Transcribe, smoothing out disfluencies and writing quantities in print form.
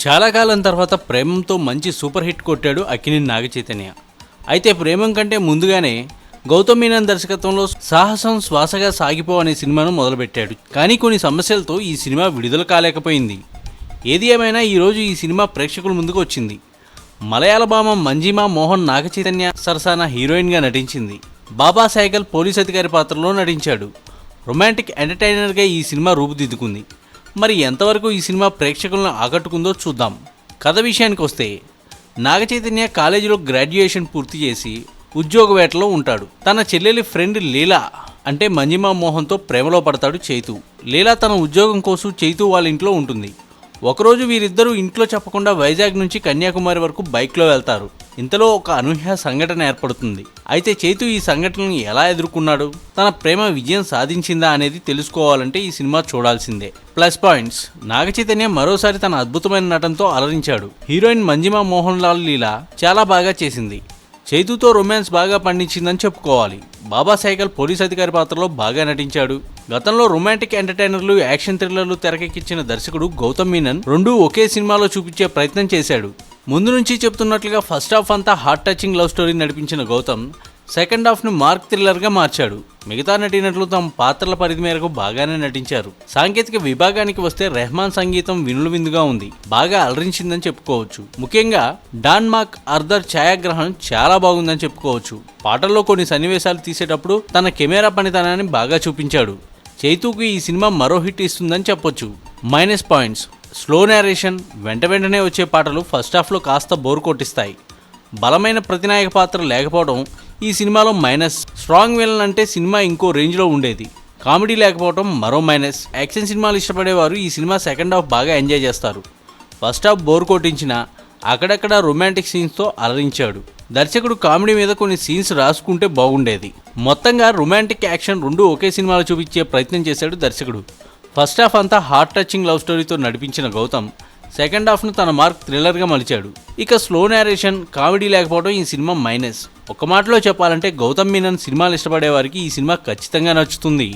చాలా కాలం తర్వాత ప్రేమంతో మంచి సూపర్ హిట్ కొట్టాడు అక్కినేని నాగచైతన్య. అయితే ప్రేమం కంటే ముందుగానే గౌతమ్ మీనన్ దర్శకత్వంలో సాహసం శ్వాసగా సాగిపో అనే సినిమాను మొదలుపెట్టాడు. కానీ కొన్ని సమస్యలతో ఈ సినిమా విడుదల కాలేకపోయింది. ఏది ఏమైనా ఈరోజు ఈ సినిమా ప్రేక్షకుల ముందుకు వచ్చింది. మలయాళ భామ మంజిమా మోహన్ నాగచైతన్య సరసన హీరోయిన్గా నటించింది. బాబా సైగల్ పోలీస్ అధికారి పాత్రలో నటించాడు. రొమాంటిక్ ఎంటర్టైనర్గా ఈ సినిమా రూపుదిద్దుకుంది. మరి ఎంతవరకు ఈ సినిమా ప్రేక్షకులను ఆకట్టుకుందో చూద్దాం. కథ విషయానికి వస్తే, నాగచైతన్య కాలేజీలో గ్రాడ్యుయేషన్ పూర్తి చేసి ఉద్యోగ వేటలో ఉంటాడు. తన చెల్లెలి ఫ్రెండ్ లీలా అంటే మంజిమా మోహన్తో ప్రేమలో పడతాడు చైతు. లీలా తన ఉద్యోగం కోసం చైతు వాళ్ళ ఇంట్లో ఉంటుంది. ఒకరోజు వీరిద్దరూ ఇంట్లో చెప్పకుండా వైజాగ్ నుంచి కన్యాకుమారి వరకు బైక్లో వెళ్తారు. ఇంతలో ఒక అనూహ్య సంఘటన ఏర్పడుతుంది. అయితే చైతు ఈ సంఘటనను ఎలా ఎదుర్కొన్నాడు, తన ప్రేమ విజయం సాధించిందా అనేది తెలుసుకోవాలంటే ఈ సినిమా చూడాల్సిందే. ప్లస్ పాయింట్స్: నాగచైతన్య మరోసారి తన అద్భుతమైన నటనతో అలరించాడు. హీరోయిన్ మంజిమా మోహన్ లాల్ లీలా చాలా బాగా చేసింది. చైతుతో రొమాన్స్ బాగా పండించిందని చెప్పుకోవాలి. బాబా సైగల్ పోలీస్ అధికారి పాత్రలో బాగా నటించాడు. గతంలో రొమాంటిక్ ఎంటర్టైనర్లు, యాక్షన్ థ్రిల్లర్లు తెరకెక్కించిన దర్శకుడు గౌతమ్ మీనన్ రెండూ ఒకే సినిమాలో చూపించే ప్రయత్నం చేశాడు. ముందు నుంచి చెప్తున్నట్లుగా ఫస్ట్ హాఫ్ అంతా హార్ట్ టచింగ్ లవ్ స్టోరీ నడిపించిన గౌతమ్ సెకండ్ హాఫ్ను మార్క్ థ్రిల్లర్గా మార్చాడు. మిగతా నటీనటులు తమ పాత్రల పరిధి మేరకు బాగానే నటించారు. సాంకేతిక విభాగానికి వస్తే రెహమాన్ సంగీతం వినుల విందుగా ఉంది. బాగా అలరించిందని చెప్పుకోవచ్చు. ముఖ్యంగా డాన్ మాక్ అర్దర్ ఛాయాగ్రహణం చాలా బాగుందని చెప్పుకోవచ్చు. పాటల్లో కొన్ని సన్నివేశాలు తీసేటప్పుడు తన కెమెరా పనితనాన్ని బాగా చూపించాడు. చైతుకు ఈ సినిమా మరో హిట్ ఇస్తుందని చెప్పొచ్చు. మైనస్ పాయింట్స్: స్లో నేరేషన్, వెంటనే వచ్చే పాటలు ఫస్ట్ హాఫ్లో కాస్త బోర్ కొట్టిస్తాయి. బలమైన ప్రతినాయక పాత్ర లేకపోవడం ఈ సినిమాలో మైనస్. స్ట్రాంగ్ విలన్ అంటే సినిమా ఇంకో రేంజ్లో ఉండేది. కామెడీ లేకపోవడం మరో మైనస్. యాక్షన్ సినిమాలు ఇష్టపడేవారు ఈ సినిమా సెకండ్ హాఫ్ బాగా ఎంజాయ్ చేస్తారు. ఫస్ట్ హాఫ్ బోర్ కొట్టించినా అక్కడక్కడ రొమాంటిక్ సీన్స్తో అలరించాడు. దర్శకుడు కామెడీ మీద కొన్ని సీన్స్ రాసుకుంటే బాగుండేది. మొత్తంగా రొమాంటిక్, యాక్షన్ రెండూ ఒకే సినిమాలో చూపించే ప్రయత్నం చేశాడు దర్శకుడు. ఫస్ట్ హాఫ్ అంతా హార్ట్ టచింగ్ లవ్ స్టోరీతో నడిపించిన గౌతమ్ సెకండ్ హాఫ్ను తన మార్క్ థ్రిల్లర్గా మలిచాడు. ఇక స్లో నేరేషన్, కామెడీ లేకపోవడం ఈ సినిమా మైనస్. ఒక మాటలో చెప్పాలంటే గౌతమ్ మీనన్ సినిమాలు ఇష్టపడే వారికి ఈ సినిమా ఖచ్చితంగా నచ్చుతుంది.